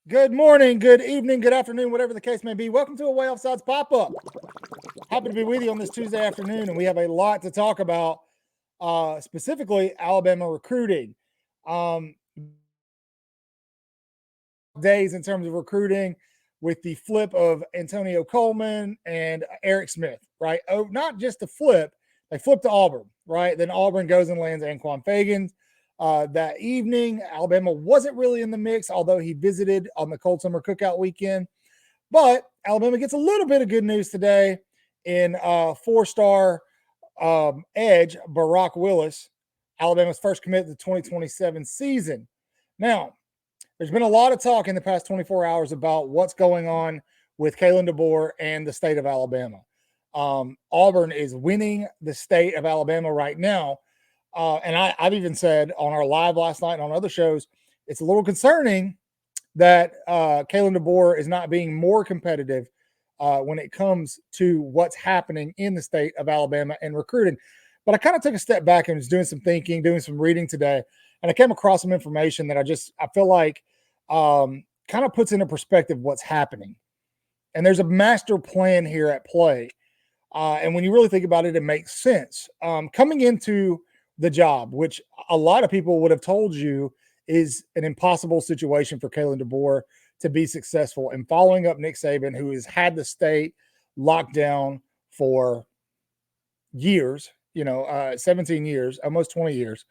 Good morning, good evening, good afternoon, whatever the case may be. Welcome to a Waaaay Offsides pop-up. Happy to be with you on this Tuesday afternoon, and we have a lot to talk about, specifically Alabama recruiting. Days in terms of recruiting with the flip of Antonio Coleman and Eric Smith, right? Oh, not just the flip, they flipped to Auburn, right? Then Auburn goes and lands Anquan Fagans. That evening, Alabama wasn't really in the mix, although he visited on the Cold Summer Cookout weekend. But Alabama gets a little bit of good news today in four-star edge Barack Willis, Alabama's first commit to the 2027 season. Now, there's been a lot of talk in the past 24 hours about what's going on with Kalen DeBoer and the state of Alabama. Auburn is winning the state of Alabama right now. And I've even said on our live last night and on other shows, it's a little concerning that Kalen DeBoer is not being more competitive when it comes to what's happening in the state of Alabama and recruiting. But I kind of took a step back and was doing some thinking, doing some reading today, and I came across some information that I feel like kind of puts into perspective what's happening. And there's a master plan here at play. And when you really think about it, it makes sense. Coming into the job, which a lot of people would have told you is an impossible situation for Kalen DeBoer to be successful, and following up Nick Saban, who has had the state locked down for years, 17 years, almost 20 years,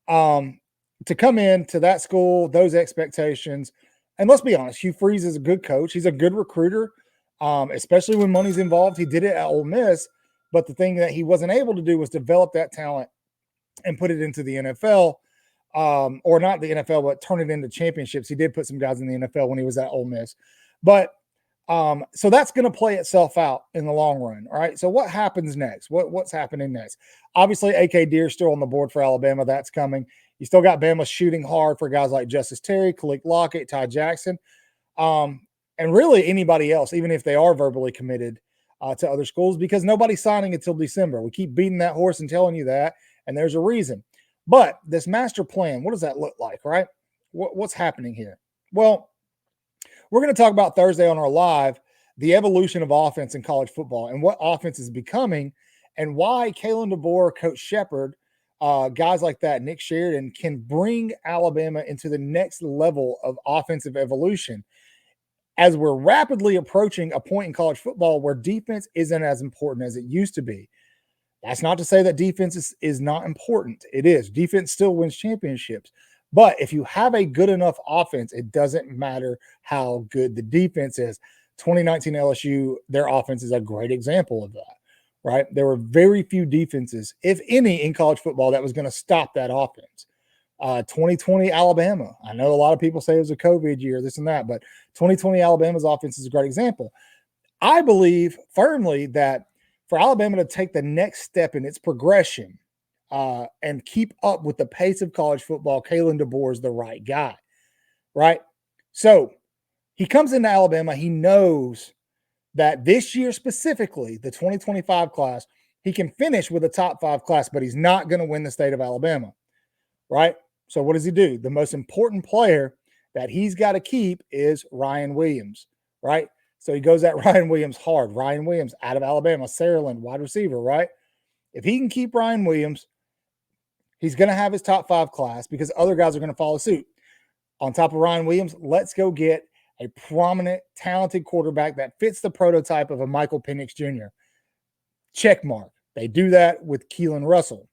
to come into that school, those expectations. And let's be honest, Hugh Freeze is a good coach. He's a good recruiter, especially when money's involved. He did it at Ole Miss, but the thing that he wasn't able to do was develop that talent and put it into the NFL, or not the NFL, but turn it into championships. He did put some guys in the NFL when he was at Ole Miss. But so that's going to play itself out in the long run. All right. So what happens next? What's happening next? Obviously, AK Deer's still on the board for Alabama. That's coming. You still got Bama shooting hard for guys like Justice Terry, Khalid Lockett, Ty Jackson, and really anybody else, even if they are verbally committed to other schools, because nobody's signing until December. We keep beating that horse and telling you that, and there's a reason. But this master plan, what does that look like, right? What's happening here? Well, we're going to talk about Thursday on our live the evolution of offense in college football and what offense is becoming, and why Kalen DeBoer, Coach Shepard, guys like that, Nick Sheridan, can bring Alabama into the next level of offensive evolution as we're rapidly approaching a point in college football where defense isn't as important as it used to be. That's not to say that defense is not important. It is. Defense still wins championships. But if you have a good enough offense, it doesn't matter how good the defense is. 2019 LSU, their offense is a great example of that, right? There were very few defenses, if any, in college football that was going to stop that offense. 2020 Alabama, I know a lot of people say it was a COVID year, this and that, but 2020 Alabama's offense is a great example. I believe firmly that for Alabama to take the next step in its progression and keep up with the pace of college football, Kalen DeBoer is the right guy, right? So he comes into Alabama. He knows that this year specifically, the 2025 class, he can finish with a top 5 class, but he's not going to win the state of Alabama, right? So what does he do? The most important player that he's got to keep is Ryan Williams, right? So he goes at Ryan Williams hard. Ryan Williams out of Alabama, Saraland, wide receiver, right? If he can keep Ryan Williams, he's going to have his top 5 class because other guys are going to follow suit. On top of Ryan Williams, let's go get a prominent, talented quarterback that fits the prototype of a Michael Penix Jr. Check mark. They do that with Keelan Russell,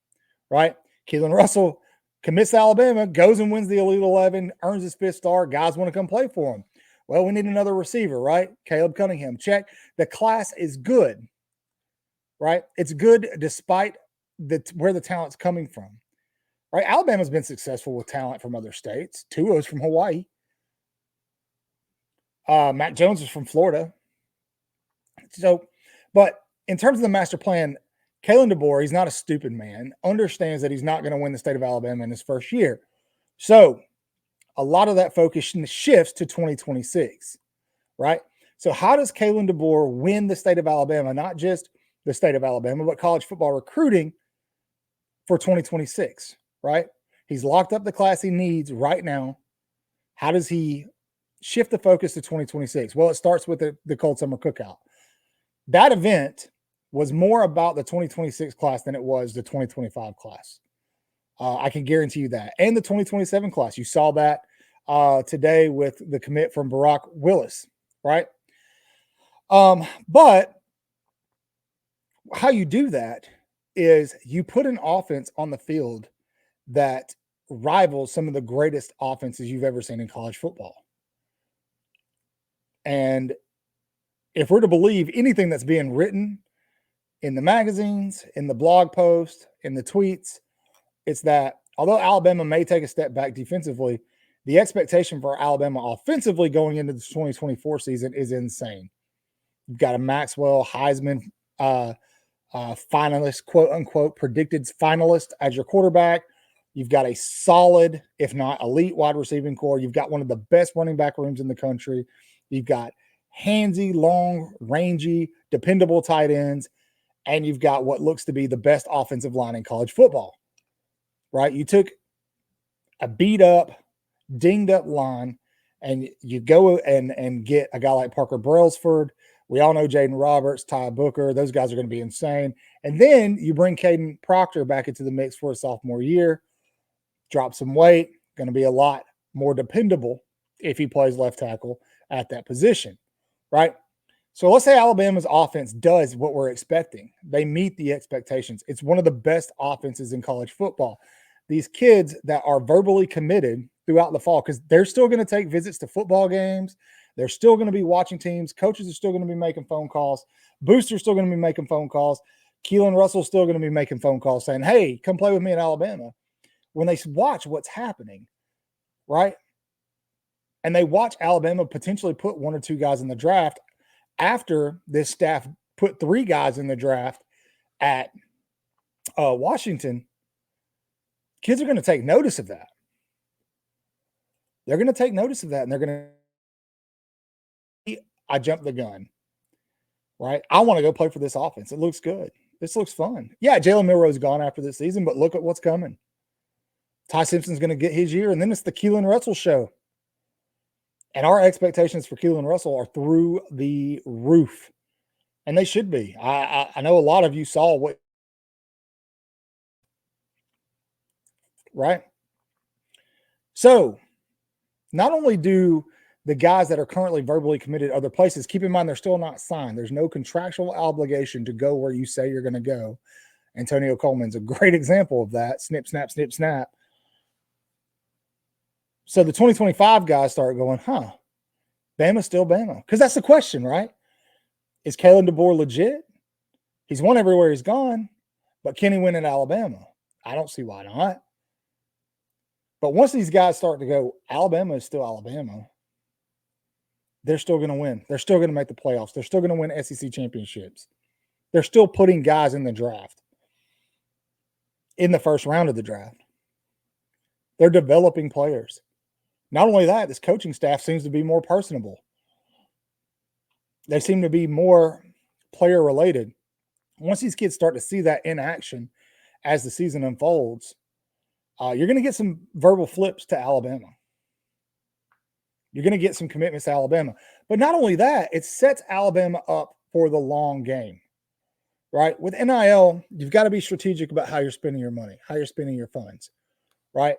right? Keelan Russell commits to Alabama, goes and wins the Elite 11, earns his 5th star. Guys want to come play for him. Well, we need another receiver, right? Caleb Cunningham, check. The class is good, right? It's good despite where the talent's coming from, right? Alabama's been successful with talent from other states. Tua's from Hawaii. Mac Jones is from Florida. So, but in terms of the master plan, Kalen DeBoer, he's not a stupid man, understands that he's not going to win the state of Alabama in his first year. So a lot of that focus shifts to 2026, right? So how does Kalen DeBoer win the state of Alabama, not just the state of Alabama, but college football recruiting for 2026, right? He's locked up the class he needs right now. How does he shift the focus to 2026. Well, it starts with the Cold Summer Cookout. That event was more about the 2026 class than it was the 2025 class. I can guarantee you that. And the 2027 class. You saw that today with the commit from Barack Willis, right? But how you do that is you put an offense on the field that rivals some of the greatest offenses you've ever seen in college football. And if we're to believe anything that's being written in the magazines, in the blog posts, in the tweets, it's that although Alabama may take a step back defensively, the expectation for Alabama offensively going into the 2024 season is insane. You've got a Maxwell Heisman finalist, quote unquote, predicted finalist as your quarterback. You've got a solid, if not elite, wide receiving core. You've got one of the best running back rooms in the country. You've got handsy, long, rangy, dependable tight ends. And you've got what looks to be the best offensive line in college football, right? You took a beat up, dinged up line, and you go and get a guy like Parker Brailsford. We all know Jaden Roberts, Ty Booker. Those guys are going to be insane. And then you bring Caden Proctor back into the mix for a sophomore year, drop some weight, going to be a lot more dependable if he plays left tackle at that position, right? So let's say Alabama's offense does what we're expecting. They meet the expectations. It's one of the best offenses in college football. These kids that are verbally committed throughout the fall, because they're still going to take visits to football games. They're still going to be watching teams. Coaches are still going to be making phone calls. Boosters still going to be making phone calls. Keelan Russell's still going to be making phone calls saying, hey, come play with me in Alabama. When they watch what's happening, right? And they watch Alabama potentially put one or two guys in the draft after this staff put 3 guys in the draft at Washington, kids are going to take notice of that. They're going to take notice of that, and they're going to, I jumped the gun, right? I want to go play for this offense. It looks good. This looks fun. Yeah, Jalen Milroe's gone after this season, but look at what's coming. Ty Simpson's going to get his year, and then it's the Keelan Russell show. And our expectations for Keelan Russell are through the roof. And they should be. I know a lot of you saw what, right? So not only do the guys that are currently verbally committed other places, keep in mind they're still not signed. There's no contractual obligation to go where you say you're going to go. Antonio Coleman's a great example of that. Snip, snap, snip, snap. So the 2025 guys start going, Bama's still Bama. Because that's the question, right? Is Kalen DeBoer legit? He's won everywhere he's gone, but can he win in Alabama? I don't see why not. But once these guys start to go, Alabama is still Alabama, they're still going to win. They're still going to make the playoffs. They're still going to win SEC championships. They're still putting guys in the draft, in the first round of the draft. They're developing players. Not only that, this coaching staff seems to be more personable. They seem to be more player related. Once these kids start to see that in action as the season unfolds, you're going to get some verbal flips to Alabama. You're going to get some commitments to Alabama. But not only that, it sets Alabama up for the long game, right? With NIL, you've got to be strategic about how you're spending your money, how you're spending your funds, right?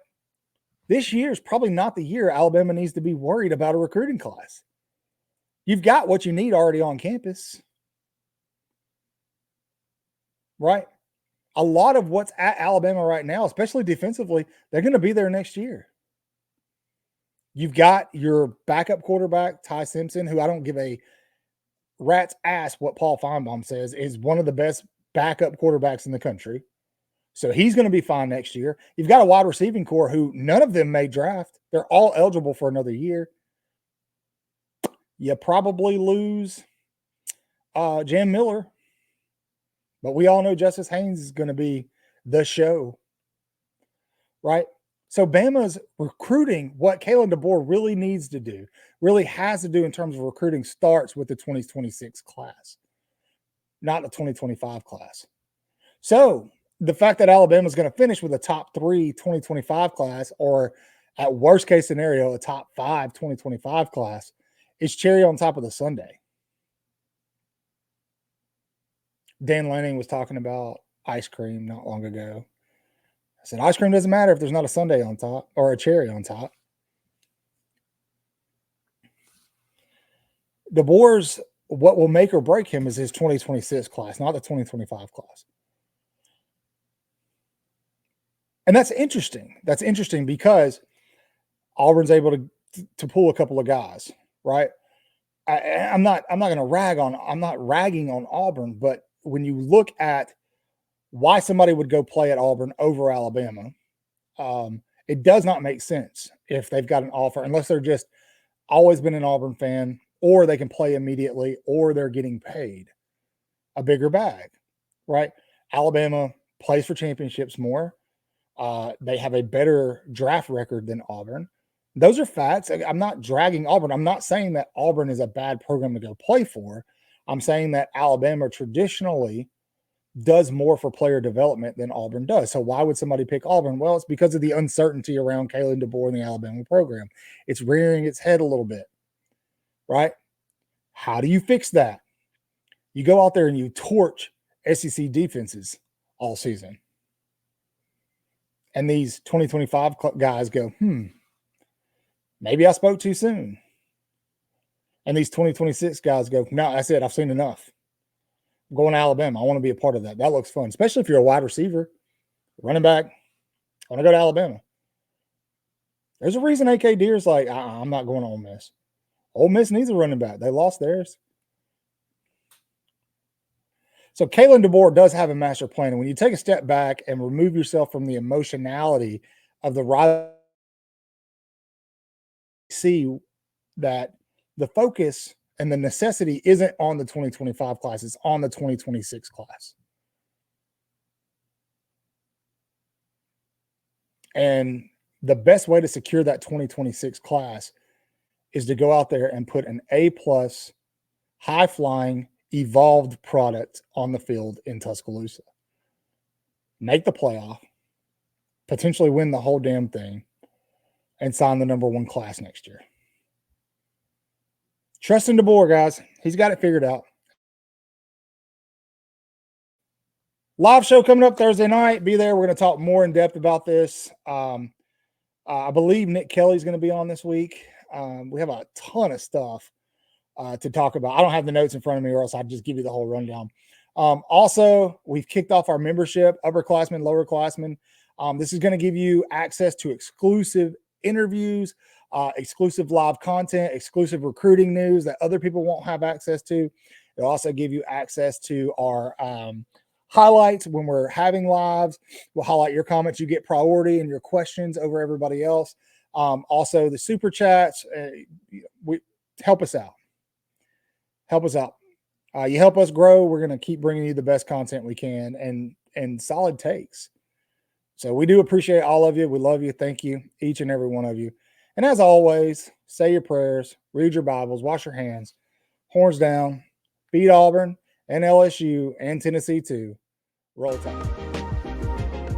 This year is probably not the year Alabama needs to be worried about a recruiting class. You've got what you need already on campus, right? A lot of what's at Alabama right now, especially defensively, they're going to be there next year. You've got your backup quarterback, Ty Simpson, who I don't give a rat's ass what Paul Feinbaum says is one of the best backup quarterbacks in the country. So he's going to be fine next year. You've got a wide receiving core who none of them may draft. They're all eligible for another year. You probably lose Jam Miller. But we all know Justice Haynes is going to be the show, right? So Bama's recruiting, what Kalen DeBoer really needs to do, really has to do in terms of recruiting, starts with the 2026 class, not the 2025 class. So the fact that Alabama is going to finish with a top 3 2025 class, or At worst case scenario, a top 5 2025 class is cherry on top of the sundae. Dan Lanning was talking about ice cream not long ago. I said, ice cream doesn't matter if there's not a sundae on top or a cherry on top. DeBoer's, what will make or break him is his 2026 class, not the 2025 class. And that's interesting. That's interesting because Auburn's able to pull a couple of guys, right? I'm not ragging on Auburn, but when you look at why somebody would go play at Auburn over Alabama, it does not make sense if they've got an offer, unless they're just always been an Auburn fan, or they can play immediately, or they're getting paid a bigger bag, right? Alabama plays for championships more. They have a better draft record than Auburn. Those are facts. I'm not dragging Auburn. I'm not saying that Auburn is a bad program to go play for. I'm saying that Alabama traditionally does more for player development than Auburn does. So why would somebody pick Auburn? Well, it's because of the uncertainty around Kalen DeBoer and the Alabama program. It's rearing its head a little bit, right? How do you fix that? You go out there and you torch SEC defenses all season. And these 2025 guys go, maybe I spoke too soon. And these 2026 guys go, no, that's it. I've seen enough. I'm going to Alabama. I want to be a part of that. That looks fun, especially if you're a wide receiver, running back. I want to go to Alabama. There's a reason AK Deer's like, I'm not going to Ole Miss. Ole Miss needs a running back. They lost theirs. So Kalen DeBoer does have a master plan. And when you take a step back and remove yourself from the emotionality of the rivalry, see that the focus and the necessity isn't on the 2025 class, it's on the 2026 class. And the best way to secure that 2026 class is to go out there and put an A+, high-flying, evolved product on the field in Tuscaloosa. Make the playoff, potentially win the whole damn thing, and sign the #1 class next year. Trust in DeBoer, guys. He's got it figured out. Live show coming up Thursday night. Be there. We're going to talk more in depth about this. I believe Nick Kelly's going to be on this week. We have a ton of stuff to talk about. I don't have the notes in front of me, or else I'd just give you the whole rundown. Also, we've kicked off our membership, upperclassmen, lowerclassmen. This is going to give you access to exclusive interviews, exclusive live content, exclusive recruiting news that other people won't have access to. It'll also give you access to our highlights when we're having lives. We'll highlight your comments. You get priority and your questions over everybody else. Also, the super chats. We help us out. Help us out. You help us grow. We're going to keep bringing you the best content we can and solid takes. So we do appreciate all of you. We love you. Thank you, each and every one of you. And as always, say your prayers, read your Bibles, wash your hands, horns down, beat Auburn and LSU and Tennessee too. Roll Tide.